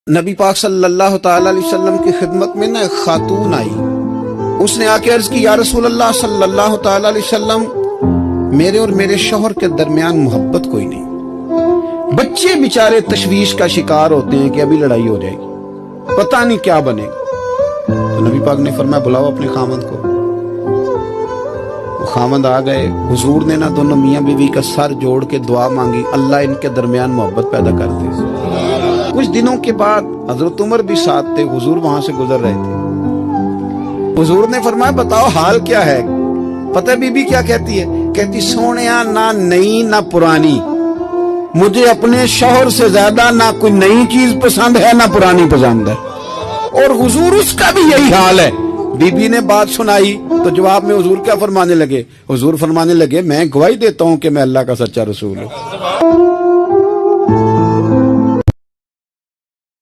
نبی پاک صلی اللہ تعالی علیہ وسلم کی خدمت میں نا ایک خاتون آئی. اس نے آ کے عرض کی یا رسول اللہ صلی اللہ تعالی علیہ وسلم، میرے اور میرے شوہر کے درمیان محبت کوئی نہیں، بچے بیچارے تشویش کا شکار ہوتے ہیں کہ ابھی لڑائی ہو جائے گی، پتہ نہیں کیا بنے گا. تو نبی پاک نے فرمایا بلاؤ اپنے خامند کو. خامند آ گئے. حضور نے نا دونوں میاں بیوی کا سر جوڑ کے دعا مانگی، اللہ ان کے درمیان محبت پیدا کر دے. کچھ دنوں کے بعد حضرت عمر بھی ساتھ تھے، حضور وہاں سے گزر رہے تھے. حضور نے فرمایا بتاؤ حال کیا ہے؟ پتہ ہے بی بی کیا کہتی ہے؟ کہتی سونیا نہ نئی نہ پرانی، مجھے اپنے شوہر سے زیادہ نہ کوئی نئی چیز پسند ہے نہ پرانی پسند ہے. اور حضور اس کا بھی یہی حال ہے. بی بی نے بات سنائی تو جواب میں حضور کیا فرمانے لگے؟ حضور فرمانے لگے میں گواہی دیتا ہوں کہ میں اللہ کا سچا رسول ہوں.